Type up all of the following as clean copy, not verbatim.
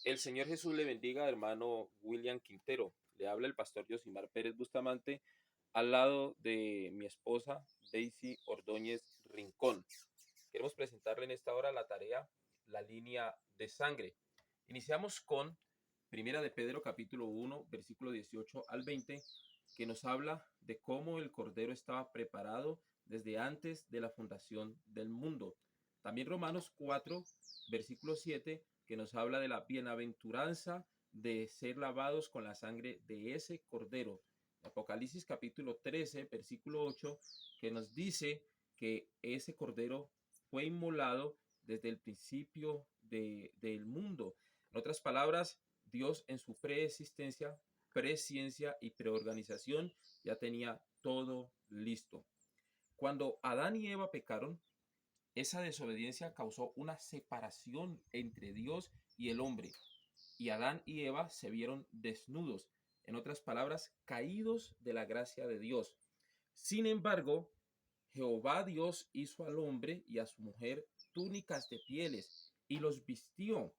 El Señor Jesús le bendiga, hermano William Quintero. Le habla el pastor Yosimar Pérez Bustamante al lado de mi esposa Daisy Ordóñez Rincón. Queremos presentarle en esta hora la tarea, la línea de sangre. Iniciamos con Primera de Pedro capítulo 1, versículo 18 al 20, que nos habla de cómo el Cordero estaba preparado desde antes de la fundación del mundo. También Romanos 4, versículo 7, que nos habla de la bienaventuranza de ser lavados con la sangre de ese Cordero. Apocalipsis capítulo 13, versículo 8, que nos dice que ese Cordero fue inmolado desde el principio del mundo. En otras palabras, Dios en su preexistencia, presciencia y preorganización ya tenía todo listo. Cuando Adán y Eva pecaron, esa desobediencia causó una separación entre Dios y el hombre. Y Adán y Eva se vieron desnudos, en otras palabras, caídos de la gracia de Dios. Sin embargo, Jehová Dios hizo al hombre y a su mujer túnicas de pieles y los vistió.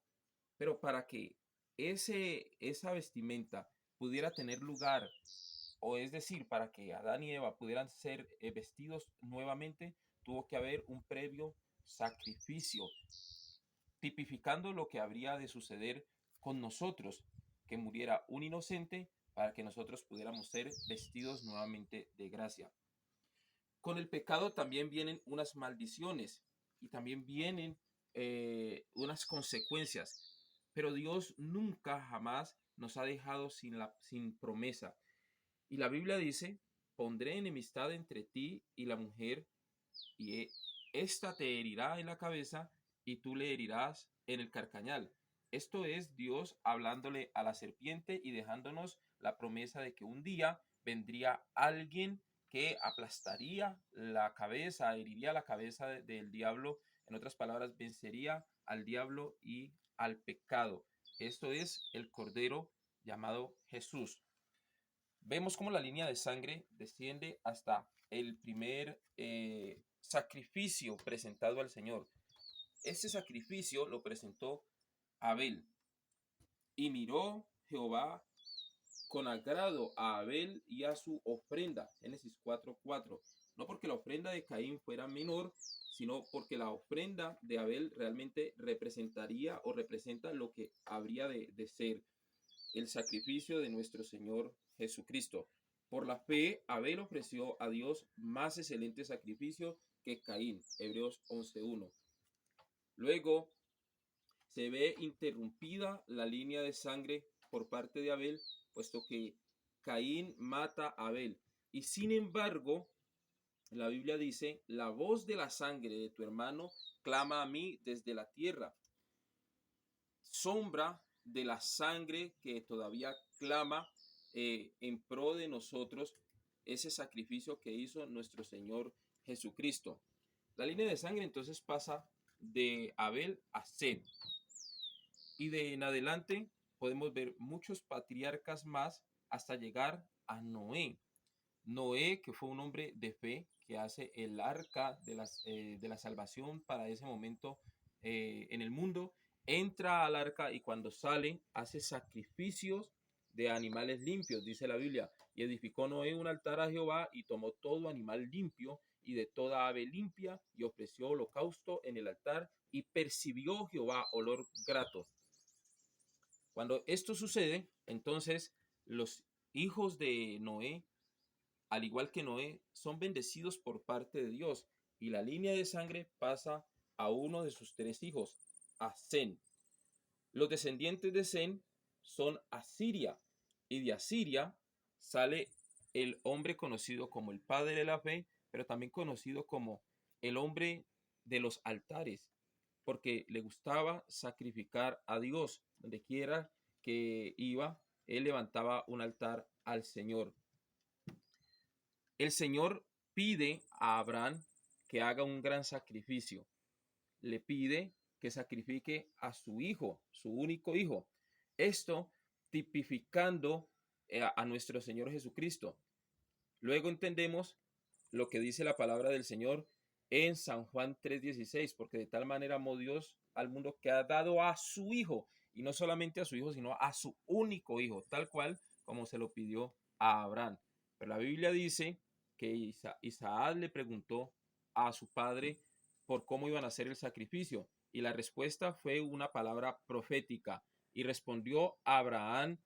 Pero para que esa vestimenta pudiera tener lugar, o es decir, para que Adán y Eva pudieran ser vestidos nuevamente, tuvo que haber un previo sacrificio, tipificando lo que habría de suceder con nosotros, que muriera un inocente para que nosotros pudiéramos ser vestidos nuevamente de gracia. Con el pecado también vienen unas maldiciones y también vienen unas consecuencias, pero Dios nunca jamás nos ha dejado sin promesa. Y la Biblia dice, pondré enemistad entre ti y la mujer, y esta te herirá en la cabeza y tú le herirás en el carcañal. Esto es Dios hablándole a la serpiente y dejándonos la promesa de que un día vendría alguien que aplastaría la cabeza, heriría la cabeza del diablo. En otras palabras, vencería al diablo y al pecado. Esto es el Cordero llamado Jesús. Vemos cómo la línea de sangre desciende hasta el primer sacrificio presentado al Señor. Este sacrificio lo presentó Abel. Y miró Jehová con agrado a Abel y a su ofrenda. Génesis 4:4. No porque la ofrenda de Caín fuera menor, sino porque la ofrenda de Abel realmente representaría o representa lo que habría de ser el sacrificio de nuestro Señor Jesucristo. Por la fe, Abel ofreció a Dios más excelente sacrificio que Caín. Hebreos 11:1. Luego se ve interrumpida la línea de sangre por parte de Abel, puesto que Caín mata a Abel. Y sin embargo, la Biblia dice, la voz de la sangre de tu hermano clama a mí desde la tierra. Sombra de la sangre que todavía clama en pro de nosotros, ese sacrificio que hizo nuestro Señor Jesucristo. La línea de sangre entonces pasa de Abel a Set. Y de en adelante podemos ver muchos patriarcas más hasta llegar a Noé. Noé, que fue un hombre de fe, que hace el arca de la salvación para ese momento en el mundo, entra al arca y cuando sale hace sacrificios de animales limpios, dice la Biblia. Y edificó Noé un altar a Jehová y tomó todo animal limpio y de toda ave limpia y ofreció holocausto en el altar y percibió Jehová olor grato. Cuando esto sucede, entonces los hijos de Noé, al igual que Noé, son bendecidos por parte de Dios y la línea de sangre pasa a uno de sus tres hijos, a Zen. Los descendientes de Zen son Asiria y de Asiria sale el hombre conocido como el padre de la fe, pero también conocido como el hombre de los altares, porque le gustaba sacrificar a Dios. Donde quiera que iba, él levantaba un altar al Señor. El Señor pide a Abraham que haga un gran sacrificio. Le pide que sacrifique a su hijo, su único hijo. Esto tipificando a nuestro Señor Jesucristo. Luego entendemos lo que dice la palabra del Señor en San Juan 3:16, porque de tal manera amó Dios al mundo que ha dado a su hijo. y no solamente a su hijo, sino a su único hijo, tal cual como se lo pidió a Abraham. Pero la Biblia dice que Isaac le preguntó a su padre por cómo iban a hacer el sacrificio, y la respuesta fue una palabra profética, y respondió Abraham: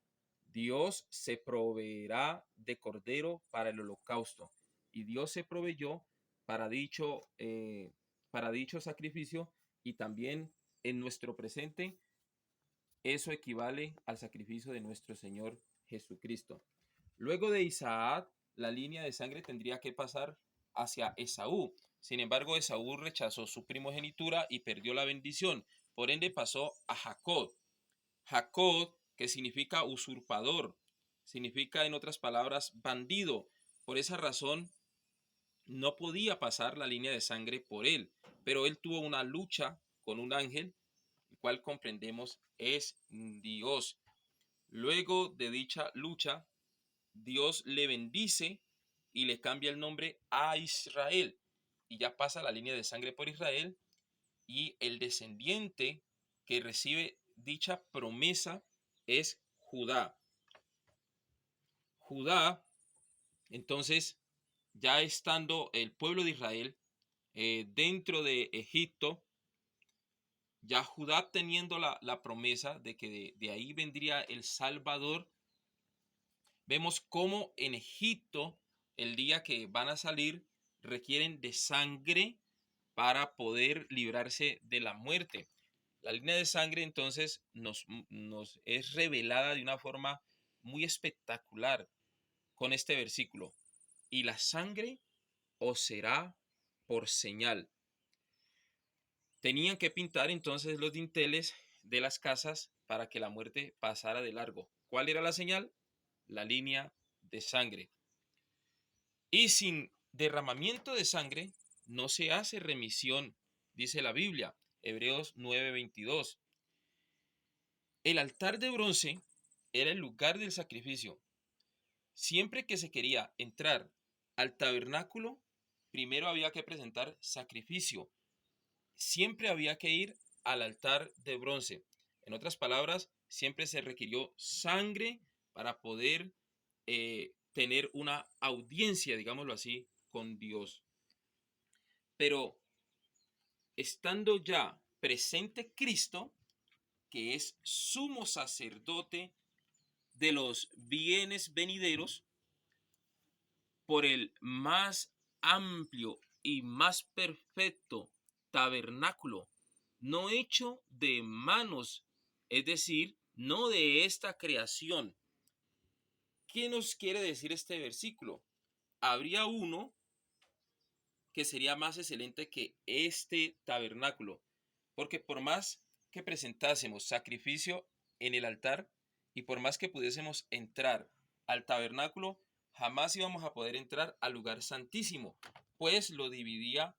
Dios se proveerá de cordero para el holocausto. Y Dios se proveyó para dicho sacrificio, y también en nuestro presente eso equivale al sacrificio de nuestro Señor Jesucristo. Luego de Isaac, la línea de sangre tendría que pasar hacia Esaú. Sin embargo, Esaú rechazó su primogenitura y perdió la bendición. Por ende pasó a Jacob. Jacob, que significa usurpador, significa en otras palabras bandido. Por esa razón no podía pasar la línea de sangre por él, pero él tuvo una lucha con un ángel, el cual comprendemos es Dios. Luego de dicha lucha, Dios le bendice y le cambia el nombre a Israel. Y ya pasa la línea de sangre por Israel, y el descendiente que recibe dicha promesa es Judá. Judá, entonces, ya estando el pueblo de Israel dentro de Egipto, ya Judá teniendo la promesa de que de ahí vendría el Salvador, vemos cómo en Egipto, el día que van a salir, requieren de sangre para poder librarse de la muerte. La línea de sangre entonces nos es revelada de una forma muy espectacular con este versículo. Y la sangre os será por señal. Tenían que pintar entonces los dinteles de las casas para que la muerte pasara de largo. ¿Cuál era la señal? La línea de sangre. Y sin derramamiento de sangre no se hace remisión, dice la Biblia, Hebreos 9:22. El altar de bronce era el lugar del sacrificio. Siempre que se quería entrar al tabernáculo, primero había que presentar sacrificio. Siempre había que ir al altar de bronce. En otras palabras, siempre se requirió sangre para poder tener una audiencia, digámoslo así, con Dios. Pero estando ya presente Cristo, que es sumo sacerdote de los bienes venideros, por el más amplio y más perfecto tabernáculo, no hecho de manos, es decir, no de esta creación. ¿Qué nos quiere decir este versículo? Habría uno que sería más excelente que este tabernáculo, porque por más que presentásemos sacrificio en el altar y por más que pudiésemos entrar al tabernáculo, jamás íbamos a poder entrar al lugar santísimo, pues lo dividía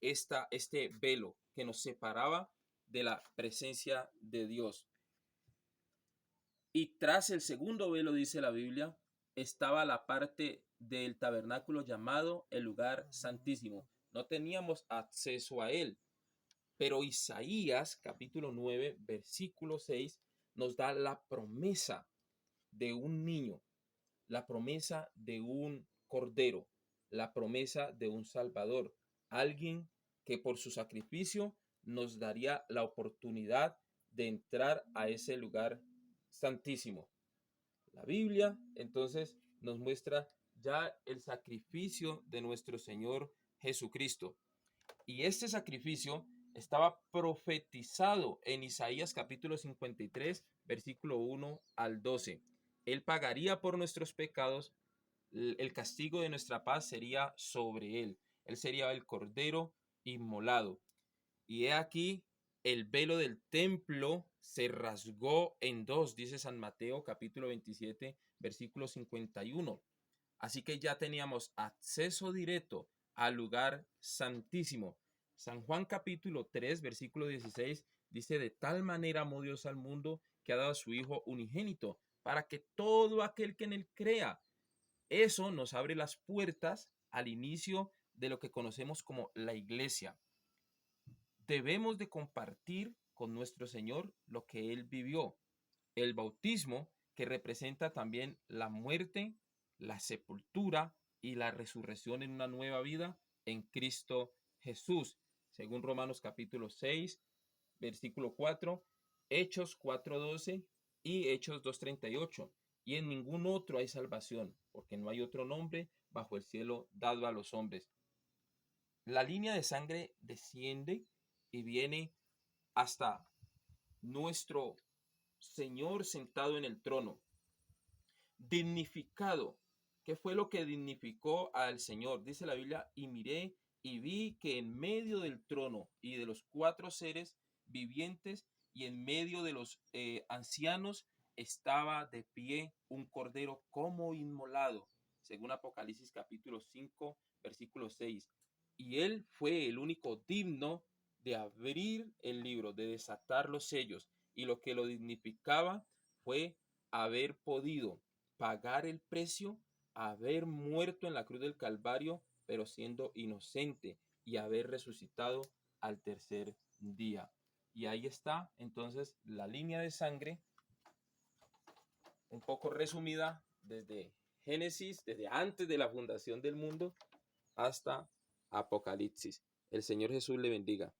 este velo que nos separaba de la presencia de Dios. Y tras el segundo velo, dice la Biblia, estaba la parte del tabernáculo llamado el lugar santísimo. No teníamos acceso a él, pero Isaías capítulo 9, versículo 6 nos da la promesa de un niño, la promesa de un cordero, la promesa de un salvador, alguien que por su sacrificio nos daría la oportunidad de entrar a ese lugar santísimo. La Biblia entonces nos muestra ya el sacrificio de nuestro Señor Jesucristo. Y este sacrificio estaba profetizado en Isaías capítulo 53, versículo 1 al 12. Él pagaría por nuestros pecados, el castigo de nuestra paz sería sobre él. Él sería el cordero inmolado. Y he aquí, el velo del templo se rasgó en dos, dice San Mateo capítulo 27, versículo 51. Así que ya teníamos acceso directo al lugar santísimo. San Juan capítulo 3, versículo 16 dice: de tal manera amó Dios al mundo que ha dado a su Hijo unigénito, para que todo aquel que en él crea. Eso nos abre las puertas al inicio de lo que conocemos como la iglesia. Debemos de compartir con nuestro Señor lo que Él vivió. El bautismo, que representa también la muerte, la sepultura y la resurrección en una nueva vida en Cristo Jesús, según Romanos capítulo 6, versículo 4, Hechos 4:12 y Hechos 2:38. Y en ningún otro hay salvación, porque no hay otro nombre bajo el cielo dado a los hombres. La línea de sangre desciende y viene hasta nuestro Señor sentado en el trono, dignificado. ¿Qué fue lo que dignificó al Señor? Dice la Biblia, y miré y vi que en medio del trono y de los cuatro seres vivientes y en medio de los ancianos estaba de pie un cordero como inmolado, según Apocalipsis capítulo 5, versículo 6. Y él fue el único digno de abrir el libro, de desatar los sellos. Y lo que lo dignificaba fue haber podido pagar el precio, haber muerto en la cruz del Calvario, pero siendo inocente, y haber resucitado al tercer día. Y ahí está entonces la línea de sangre, un poco resumida desde Génesis, desde antes de la fundación del mundo hasta Apocalipsis. El Señor Jesús le bendiga.